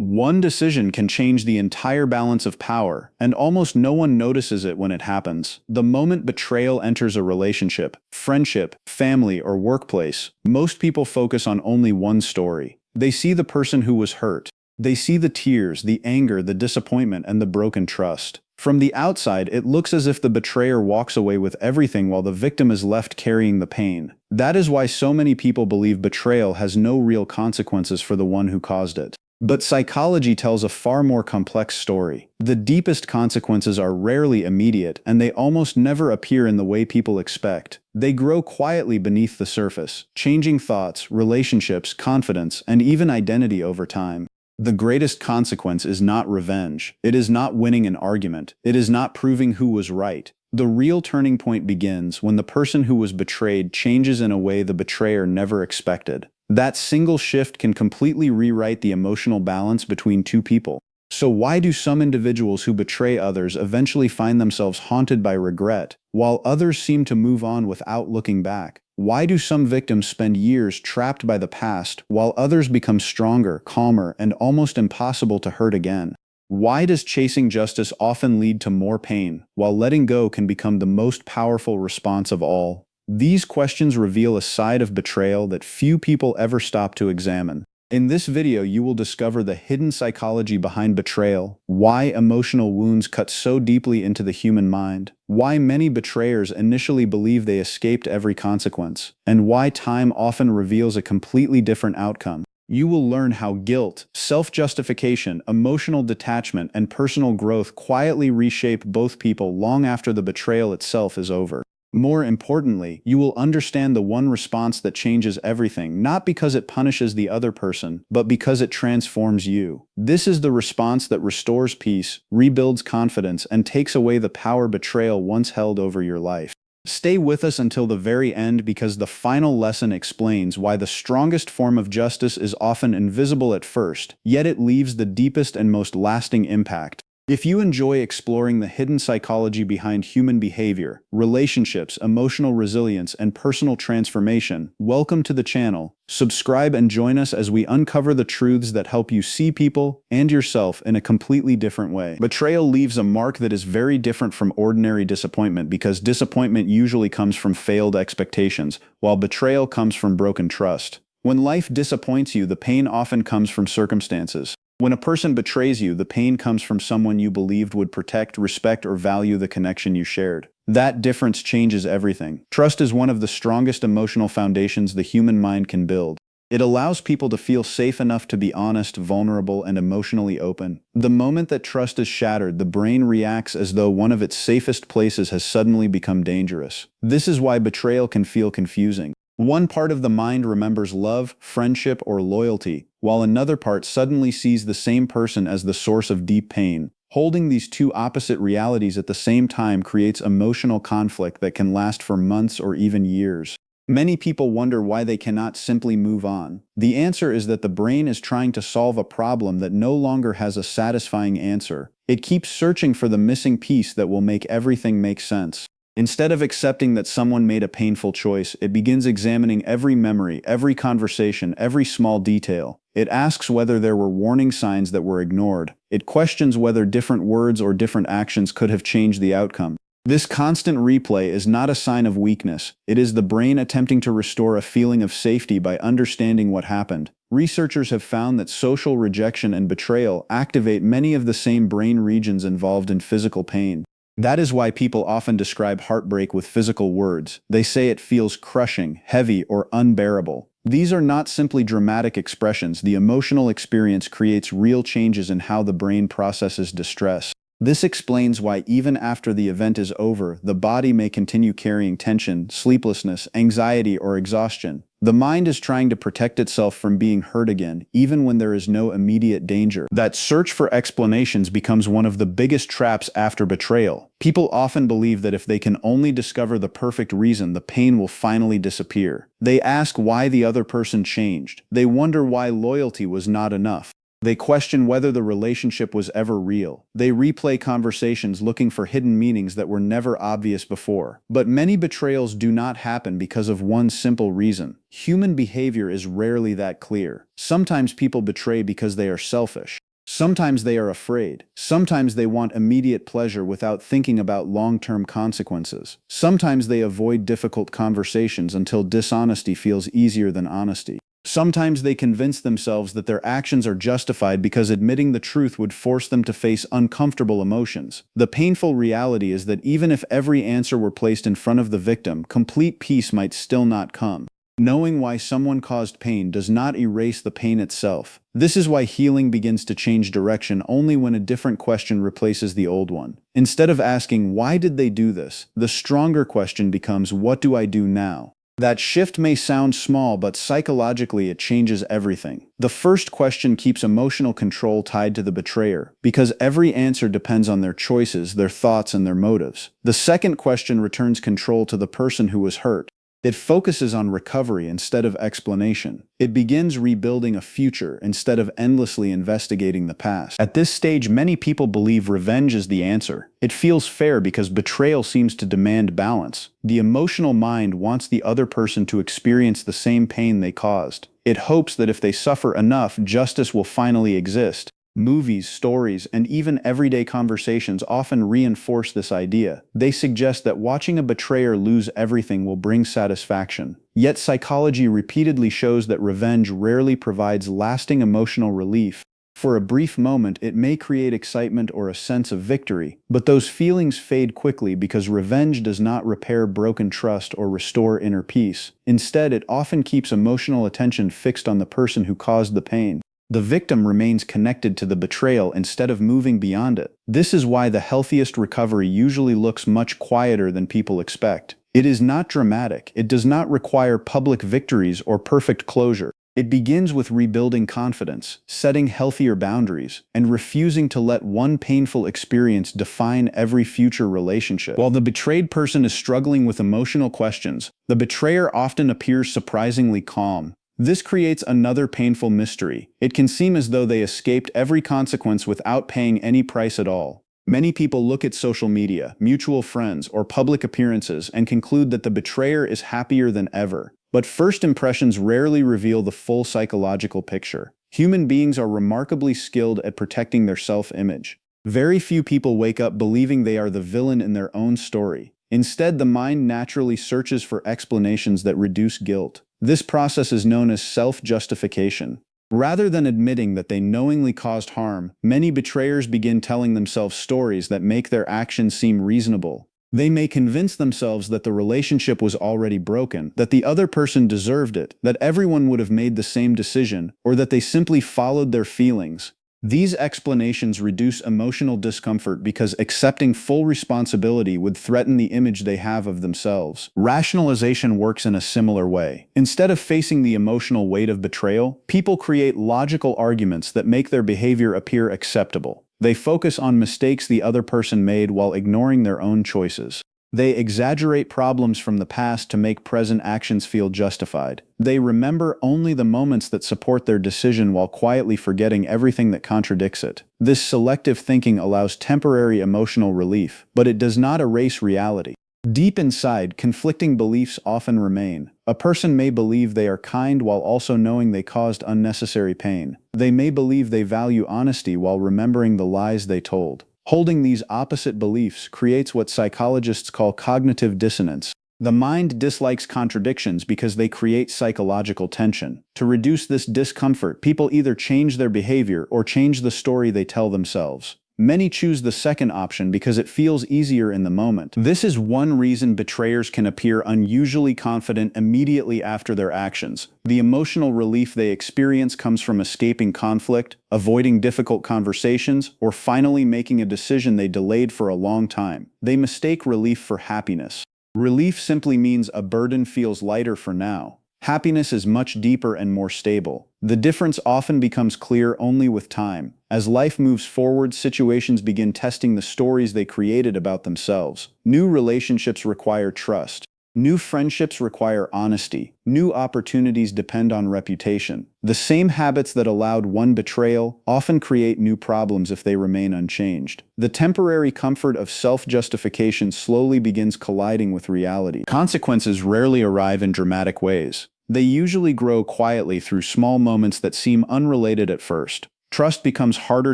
One decision can change the entire balance of power, and almost no one notices it when it happens. The moment betrayal enters a relationship, friendship, family, or workplace, most people focus on only one story. They see the person who was hurt. They see the tears, the anger, the disappointment, and the broken trust. From the outside, it looks as if the betrayer walks away with everything while the victim is left carrying the pain. That is why so many people believe betrayal has no real consequences for the one who caused it. But psychology tells a far more complex story. The deepest consequences are rarely immediate, and they almost never appear in the way people expect. They grow quietly beneath the surface, changing thoughts, relationships, confidence, and even identity over time. The greatest consequence is not revenge. It is not winning an argument. It is not proving who was right. The real turning point begins when the person who was betrayed changes in a way the betrayer never expected. That single shift can completely rewrite the emotional balance between two people. So why do some individuals who betray others eventually find themselves haunted by regret, while others seem to move on without looking back? Why do some victims spend years trapped by the past, while others become stronger, calmer, and almost impossible to hurt again? Why does chasing justice often lead to more pain, while letting go can become the most powerful response of all? These questions reveal a side of betrayal that few people ever stop to examine. In this video, you will discover the hidden psychology behind betrayal, why emotional wounds cut so deeply into the human mind, why many betrayers initially believe they escaped every consequence, and why time often reveals a completely different outcome. You will learn how guilt, self-justification, emotional detachment, and personal growth quietly reshape both people long after the betrayal itself is over. More importantly, you will understand the one response that changes everything, not because it punishes the other person, but because it transforms you. This is the response that restores peace, rebuilds confidence, and takes away the power betrayal once held over your life. Stay with us until the very end because the final lesson explains why the strongest form of justice is often invisible at first, yet it leaves the deepest and most lasting impact. If you enjoy exploring the hidden psychology behind human behavior, relationships, emotional resilience, and personal transformation, welcome to the channel. Subscribe and join us as we uncover the truths that help you see people and yourself in a completely different way. Betrayal leaves a mark that is very different from ordinary disappointment because disappointment usually comes from failed expectations, while betrayal comes from broken trust. When life disappoints you, the pain often comes from circumstances. When a person betrays you, the pain comes from someone you believed would protect, respect, or value the connection you shared. That difference changes everything. Trust is one of the strongest emotional foundations the human mind can build. It allows people to feel safe enough to be honest, vulnerable, and emotionally open. The moment that trust is shattered, the brain reacts as though one of its safest places has suddenly become dangerous. This is why betrayal can feel confusing. One part of the mind remembers love, friendship, or loyalty, while another part suddenly sees the same person as the source of deep pain. Holding these two opposite realities at the same time creates emotional conflict that can last for months or even years. Many people wonder why they cannot simply move on. The answer is that the brain is trying to solve a problem that no longer has a satisfying answer. It keeps searching for the missing piece that will make everything make sense. Instead of accepting that someone made a painful choice, it begins examining every memory, every conversation, every small detail. It asks whether there were warning signs that were ignored. It questions whether different words or different actions could have changed the outcome. This constant replay is not a sign of weakness. It is the brain attempting to restore a feeling of safety by understanding what happened. Researchers have found that social rejection and betrayal activate many of the same brain regions involved in physical pain. That is why people often describe heartbreak with physical words. They say it feels crushing, heavy, or unbearable. These are not simply dramatic expressions. The emotional experience creates real changes in how the brain processes distress. This explains why even after the event is over, the body may continue carrying tension, sleeplessness, anxiety, or exhaustion. The mind is trying to protect itself from being hurt again, even when there is no immediate danger. That search for explanations becomes one of the biggest traps after betrayal. People often believe that if they can only discover the perfect reason, the pain will finally disappear. They ask why the other person changed. They wonder why loyalty was not enough. They question whether the relationship was ever real. They replay conversations looking for hidden meanings that were never obvious before. But many betrayals do not happen because of one simple reason. Human behavior is rarely that clear. Sometimes people betray because they are selfish. Sometimes they are afraid. Sometimes they want immediate pleasure without thinking about long-term consequences. Sometimes they avoid difficult conversations until dishonesty feels easier than honesty. Sometimes they convince themselves that their actions are justified because admitting the truth would force them to face uncomfortable emotions. The painful reality is that even if every answer were placed in front of the victim, complete peace might still not come. Knowing why someone caused pain does not erase the pain itself. This is why healing begins to change direction only when a different question replaces the old one. Instead of asking, "Why did they do this?" the stronger question becomes, "What do I do now?" That shift may sound small, but psychologically it changes everything. The first question keeps emotional control tied to the betrayer, because every answer depends on their choices, their thoughts, and their motives. The second question returns control to the person who was hurt. It focuses on recovery instead of explanation. It begins rebuilding a future instead of endlessly investigating the past. At this stage, many people believe revenge is the answer. It feels fair because betrayal seems to demand balance. The emotional mind wants the other person to experience the same pain they caused. It hopes that if they suffer enough, justice will finally exist. Movies, stories, and even everyday conversations often reinforce this idea. They suggest that watching a betrayer lose everything will bring satisfaction. Yet psychology repeatedly shows that revenge rarely provides lasting emotional relief. For a brief moment, it may create excitement or a sense of victory, but those feelings fade quickly because revenge does not repair broken trust or restore inner peace. Instead, it often keeps emotional attention fixed on the person who caused the pain. The victim remains connected to the betrayal instead of moving beyond it. This is why the healthiest recovery usually looks much quieter than people expect. It is not dramatic. It does not require public victories or perfect closure. It begins with rebuilding confidence, setting healthier boundaries, and refusing to let one painful experience define every future relationship. While the betrayed person is struggling with emotional questions, the betrayer often appears surprisingly calm. This creates another painful mystery. It can seem as though they escaped every consequence without paying any price at all. Many people look at social media, mutual friends, or public appearances and conclude that the betrayer is happier than ever. But first impressions rarely reveal the full psychological picture. Human beings are remarkably skilled at protecting their self-image. Very few people wake up believing they are the villain in their own story. Instead, the mind naturally searches for explanations that reduce guilt. This process is known as self-justification. Rather than admitting that they knowingly caused harm, many betrayers begin telling themselves stories that make their actions seem reasonable. They may convince themselves that the relationship was already broken, that the other person deserved it, that everyone would have made the same decision, or that they simply followed their feelings. These explanations reduce emotional discomfort because accepting full responsibility would threaten the image they have of themselves. Rationalization works in a similar way. Instead of facing the emotional weight of betrayal, people create logical arguments that make their behavior appear acceptable. They focus on mistakes the other person made while ignoring their own choices. They exaggerate problems from the past to make present actions feel justified. They remember only the moments that support their decision while quietly forgetting everything that contradicts it. This selective thinking allows temporary emotional relief, but it does not erase reality. Deep inside, conflicting beliefs often remain. A person may believe they are kind while also knowing they caused unnecessary pain. They may believe they value honesty while remembering the lies they told. Holding these opposite beliefs creates what psychologists call cognitive dissonance. The mind dislikes contradictions because they create psychological tension. To reduce this discomfort, people either change their behavior or change the story they tell themselves. Many choose the second option because it feels easier in the moment. This is one reason betrayers can appear unusually confident immediately after their actions. The emotional relief they experience comes from escaping conflict, avoiding difficult conversations, or finally making a decision they delayed for a long time. They mistake relief for happiness. Relief simply means a burden feels lighter for now. Happiness is much deeper and more stable. The difference often becomes clear only with time. As life moves forward, situations begin testing the stories they created about themselves. New relationships require trust. New friendships require honesty. New opportunities depend on reputation. The same habits that allowed one betrayal often create new problems if they remain unchanged. The temporary comfort of self-justification slowly begins colliding with reality. Consequences rarely arrive in dramatic ways. They usually grow quietly through small moments that seem unrelated at first. Trust becomes harder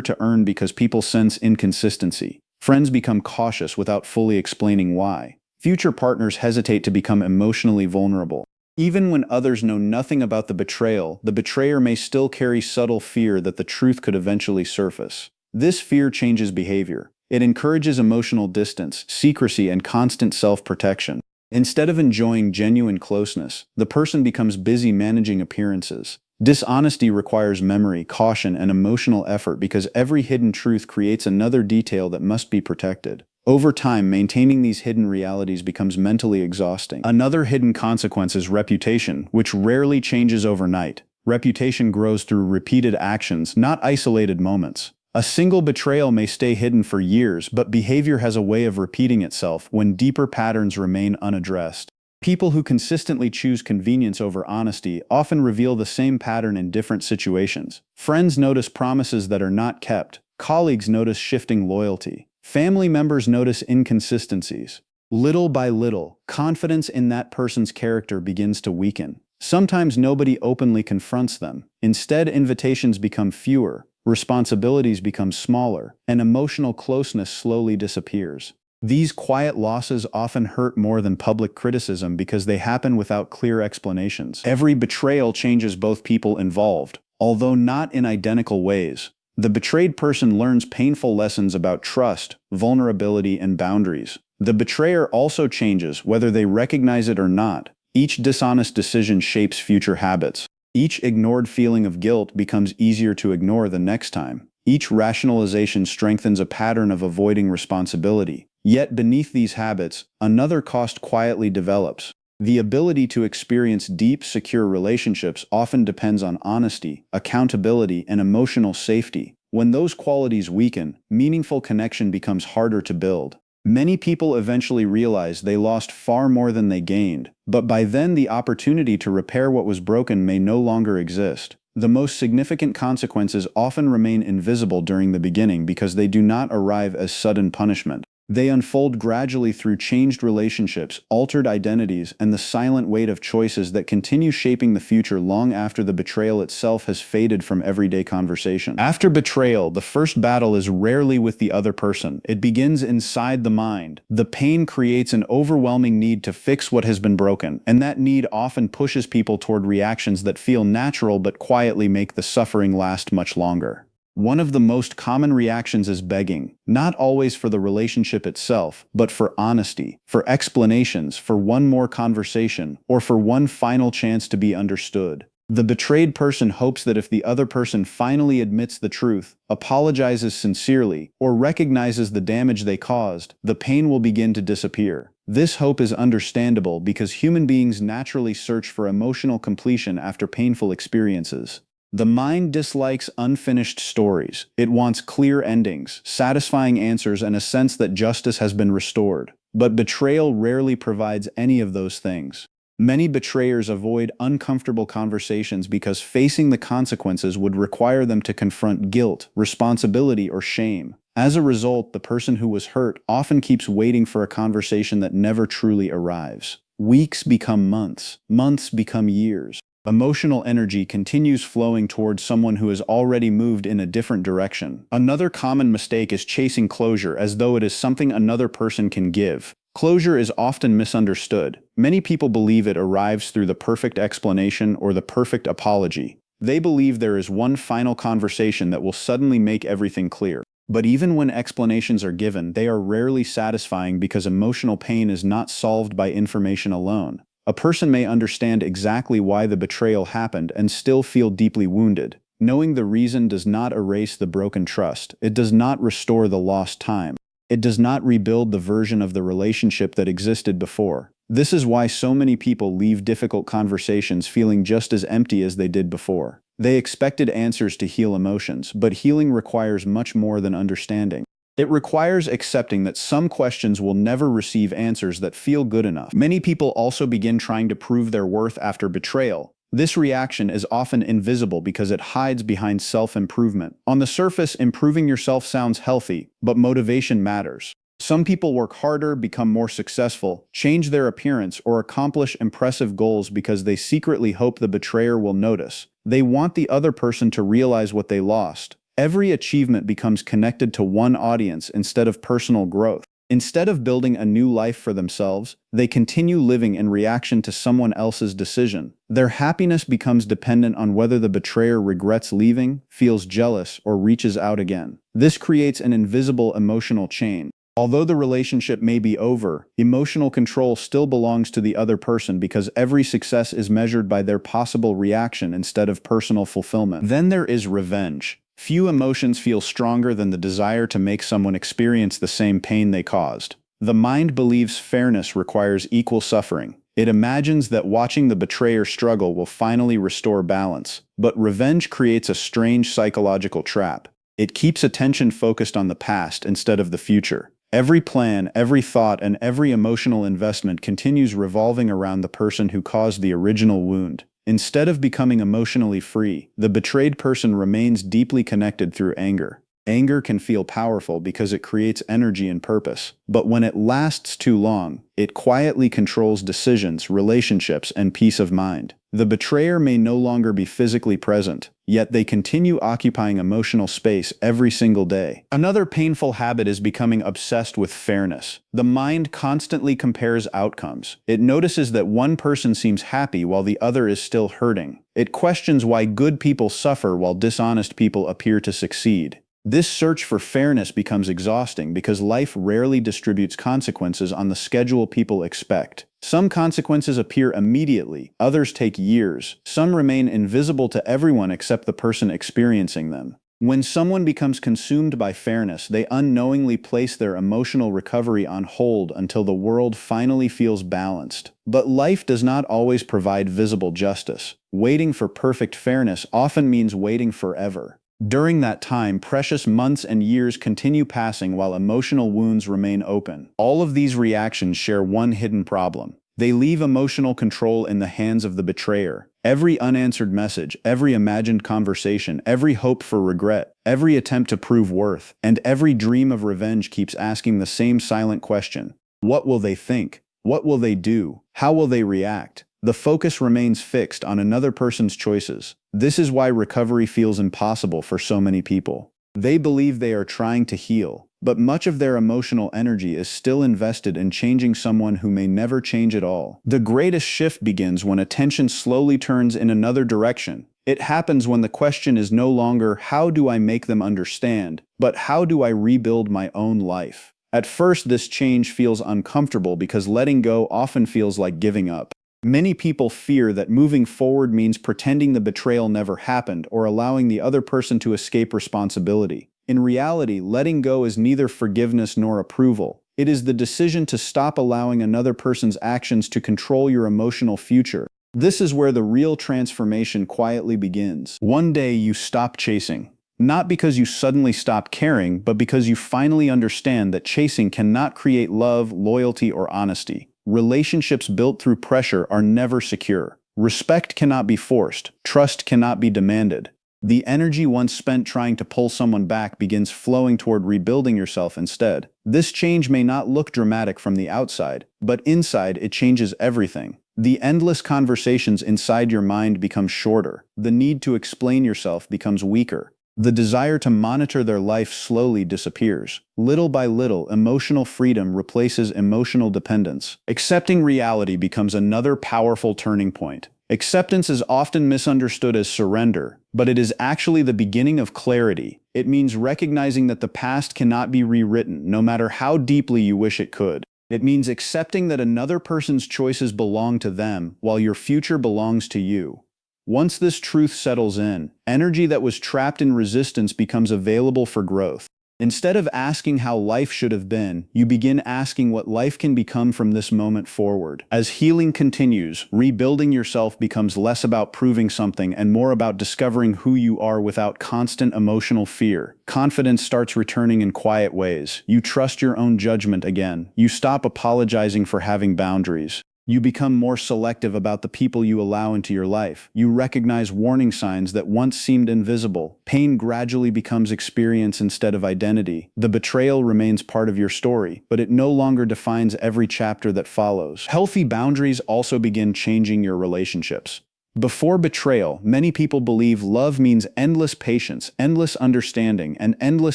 to earn because people sense inconsistency. Friends become cautious without fully explaining why. Future partners hesitate to become emotionally vulnerable. Even when others know nothing about the betrayal, the betrayer may still carry subtle fear that the truth could eventually surface. This fear changes behavior. It encourages emotional distance, secrecy, and constant self-protection. Instead of enjoying genuine closeness, the person becomes busy managing appearances. Dishonesty requires memory, caution, and emotional effort because every hidden truth creates another detail that must be protected. Over time, maintaining these hidden realities becomes mentally exhausting. Another hidden consequence is reputation, which rarely changes overnight. Reputation grows through repeated actions, not isolated moments. A single betrayal may stay hidden for years, but behavior has a way of repeating itself when deeper patterns remain unaddressed. People who consistently choose convenience over honesty often reveal the same pattern in different situations. Friends notice promises that are not kept. Colleagues notice shifting loyalty. Family members notice inconsistencies. Little by little, confidence in that person's character begins to weaken. Sometimes nobody openly confronts them. Instead, invitations become fewer, responsibilities become smaller, and emotional closeness slowly disappears. These quiet losses often hurt more than public criticism because they happen without clear explanations. Every betrayal changes both people involved, although not in identical ways. The betrayed person learns painful lessons about trust, vulnerability, and boundaries. The betrayer also changes, whether they recognize it or not. Each dishonest decision shapes future habits. Each ignored feeling of guilt becomes easier to ignore the next time. Each rationalization strengthens a pattern of avoiding responsibility. Yet beneath these habits, another cost quietly develops. The ability to experience deep, secure relationships often depends on honesty, accountability, and emotional safety. When those qualities weaken, meaningful connection becomes harder to build. Many people eventually realize they lost far more than they gained, but by then the opportunity to repair what was broken may no longer exist. The most significant consequences often remain invisible during the beginning because they do not arrive as sudden punishment. They unfold gradually through changed relationships, altered identities, and the silent weight of choices that continue shaping the future long after the betrayal itself has faded from everyday conversation. After betrayal, the first battle is rarely with the other person. It begins inside the mind. The pain creates an overwhelming need to fix what has been broken, and that need often pushes people toward reactions that feel natural but quietly make the suffering last much longer. One of the most common reactions is begging, not always for the relationship itself, but for honesty, for explanations, for one more conversation, or for one final chance to be understood. The betrayed person hopes that if the other person finally admits the truth, apologizes sincerely, or recognizes the damage they caused, the pain will begin to disappear. This hope is understandable because human beings naturally search for emotional completion after painful experiences. The mind dislikes unfinished stories. It wants clear endings, satisfying answers, and a sense that justice has been restored. But betrayal rarely provides any of those things. Many betrayers avoid uncomfortable conversations because facing the consequences would require them to confront guilt, responsibility, or shame. As a result, the person who was hurt often keeps waiting for a conversation that never truly arrives. Weeks become months. Months become years. Emotional energy continues flowing towards someone who has already moved in a different direction. Another common mistake is chasing closure as though it is something another person can give. Closure is often misunderstood. Many people believe it arrives through the perfect explanation or the perfect apology. They believe there is one final conversation that will suddenly make everything clear. But even when explanations are given, they are rarely satisfying because emotional pain is not solved by information alone. A person may understand exactly why the betrayal happened and still feel deeply wounded. Knowing the reason does not erase the broken trust. It does not restore the lost time. It does not rebuild the version of the relationship that existed before. This is why so many people leave difficult conversations feeling just as empty as they did before. They expected answers to heal emotions, but healing requires much more than understanding. It requires accepting that some questions will never receive answers that feel good enough. Many people also begin trying to prove their worth after betrayal. This reaction is often invisible because it hides behind self-improvement. On the surface, improving yourself sounds healthy, but motivation matters. Some people work harder, become more successful, change their appearance, or accomplish impressive goals because they secretly hope the betrayer will notice. They want the other person to realize what they lost. Every achievement becomes connected to one audience instead of personal growth. Instead of building a new life for themselves, they continue living in reaction to someone else's decision. Their happiness becomes dependent on whether the betrayer regrets leaving, feels jealous, or reaches out again. This creates an invisible emotional chain. Although the relationship may be over, emotional control still belongs to the other person because every success is measured by their possible reaction instead of personal fulfillment. Then there is revenge. Few emotions feel stronger than the desire to make someone experience the same pain they caused. The mind believes fairness requires equal suffering. It imagines that watching the betrayer struggle will finally restore balance. But revenge creates a strange psychological trap. It keeps attention focused on the past instead of the future. Every plan, every thought, and every emotional investment continues revolving around the person who caused the original wound. Instead of becoming emotionally free, the betrayed person remains deeply connected through anger. Anger can feel powerful because it creates energy and purpose, but when it lasts too long, it quietly controls decisions, relationships, and peace of mind. The betrayer may no longer be physically present, yet they continue occupying emotional space every single day. Another painful habit is becoming obsessed with fairness. The mind constantly compares outcomes. It notices that one person seems happy while the other is still hurting. It questions why good people suffer while dishonest people appear to succeed. This search for fairness becomes exhausting because life rarely distributes consequences on the schedule people expect. Some consequences appear immediately, others take years. Some remain invisible to everyone except the person experiencing them. When someone becomes consumed by fairness, they unknowingly place their emotional recovery on hold until the world finally feels balanced. But life does not always provide visible justice. Waiting for perfect fairness often means waiting forever. During that time, precious months and years continue passing while emotional wounds remain open. All of these reactions share one hidden problem. They leave emotional control in the hands of the betrayer. Every unanswered message, every imagined conversation, every hope for regret, every attempt to prove worth, and every dream of revenge keeps asking the same silent question. What will they think? What will they do? How will they react? The focus remains fixed on another person's choices. This is why recovery feels impossible for so many people. They believe they are trying to heal, but much of their emotional energy is still invested in changing someone who may never change at all. The greatest shift begins when attention slowly turns in another direction. It happens when the question is no longer, how do I make them understand, but how do I rebuild my own life? At first, this change feels uncomfortable because letting go often feels like giving up. Many people fear that moving forward means pretending the betrayal never happened or allowing the other person to escape responsibility. In reality, letting go is neither forgiveness nor approval. It is the decision to stop allowing another person's actions to control your emotional future. This is where the real transformation quietly begins. One day you stop chasing. Not because you suddenly stop caring, but because you finally understand that chasing cannot create love, loyalty, or honesty. Relationships built through pressure are never secure. Respect cannot be forced. Trust cannot be demanded. The energy once spent trying to pull someone back begins flowing toward rebuilding yourself instead. This change may not look dramatic from the outside, but inside it changes everything. The endless conversations inside your mind become shorter. The need to explain yourself becomes weaker. The desire to monitor their life slowly disappears. Little by little, emotional freedom replaces emotional dependence. Accepting reality becomes another powerful turning point. Acceptance is often misunderstood as surrender, but it is actually the beginning of clarity. It means recognizing that the past cannot be rewritten, no matter how deeply you wish it could. It means accepting that another person's choices belong to them, while your future belongs to you. Once this truth settles in, energy that was trapped in resistance becomes available for growth. Instead of asking how life should have been, you begin asking what life can become from this moment forward. As healing continues, rebuilding yourself becomes less about proving something and more about discovering who you are without constant emotional fear. Confidence starts returning in quiet ways. You trust your own judgment again. You stop apologizing for having boundaries. You become more selective about the people you allow into your life. You recognize warning signs that once seemed invisible. Pain gradually becomes experience instead of identity. The betrayal remains part of your story, but it no longer defines every chapter that follows. Healthy boundaries also begin changing your relationships. Before betrayal, many people believe love means endless patience, endless understanding, and endless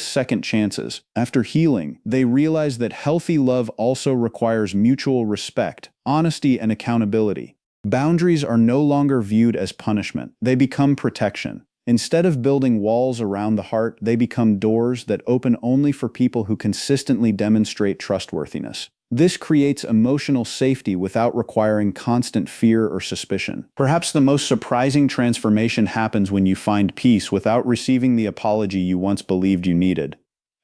second chances. After healing, they realize that healthy love also requires mutual respect, honesty, and accountability. Boundaries are no longer viewed as punishment, they become protection. Instead of building walls around the heart, they become doors that open only for people who consistently demonstrate trustworthiness. This creates emotional safety without requiring constant fear or suspicion. Perhaps the most surprising transformation happens when you find peace without receiving the apology you once believed you needed.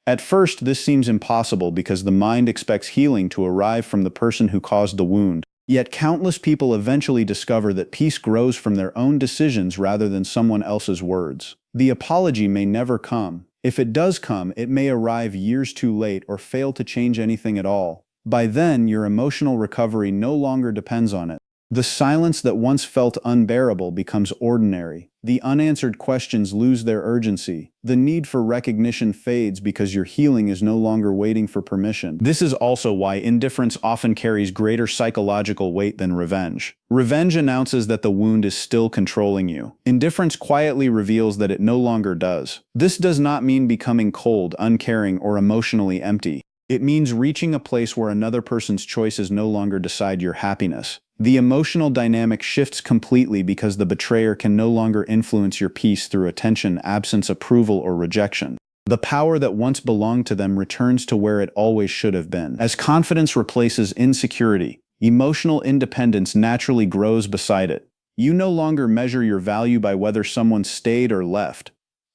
At first, this seems impossible because the mind expects healing to arrive from the person who caused the wound. Yet countless people eventually discover that peace grows from their own decisions rather than someone else's words. The apology may never come. If it does come, it may arrive years too late or fail to change anything at all. By then, your emotional recovery no longer depends on it. The silence that once felt unbearable becomes ordinary. The unanswered questions lose their urgency. The need for recognition fades because your healing is no longer waiting for permission. This is also why indifference often carries greater psychological weight than revenge. Revenge announces that the wound is still controlling you. Indifference quietly reveals that it no longer does. This does not mean becoming cold, uncaring, or emotionally empty. It means reaching a place where another person's choices no longer decide your happiness. The emotional dynamic shifts completely because the betrayer can no longer influence your peace through attention, absence, approval, or rejection. The power that once belonged to them returns to where it always should have been. As confidence replaces insecurity, emotional independence naturally grows beside it. You no longer measure your value by whether someone stayed or left.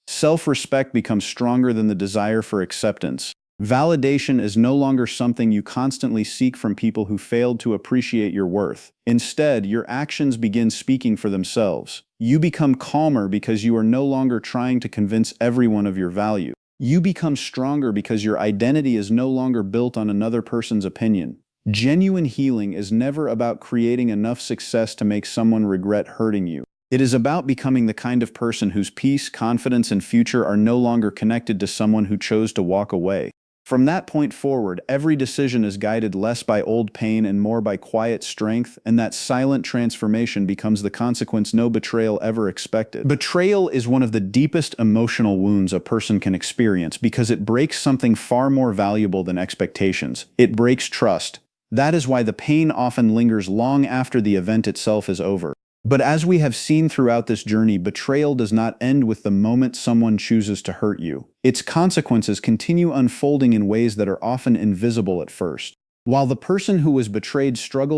Self-respect becomes stronger than the desire for acceptance. Validation is no longer something you constantly seek from people who failed to appreciate your worth. Instead, your actions begin speaking for themselves. You become calmer because you are no longer trying to convince everyone of your value. You become stronger because your identity is no longer built on another person's opinion. Genuine healing is never about creating enough success to make someone regret hurting you. It is about becoming the kind of person whose peace, confidence, and future are no longer connected to someone who chose to walk away. From that point forward, every decision is guided less by old pain and more by quiet strength, and that silent transformation becomes the consequence no betrayal ever expected. Betrayal is one of the deepest emotional wounds a person can experience because it breaks something far more valuable than expectations. It breaks trust. That is why the pain often lingers long after the event itself is over. But as we have seen throughout this journey, betrayal does not end with the moment someone chooses to hurt you. Its consequences continue unfolding in ways that are often invisible at first. While the person who was betrayed struggles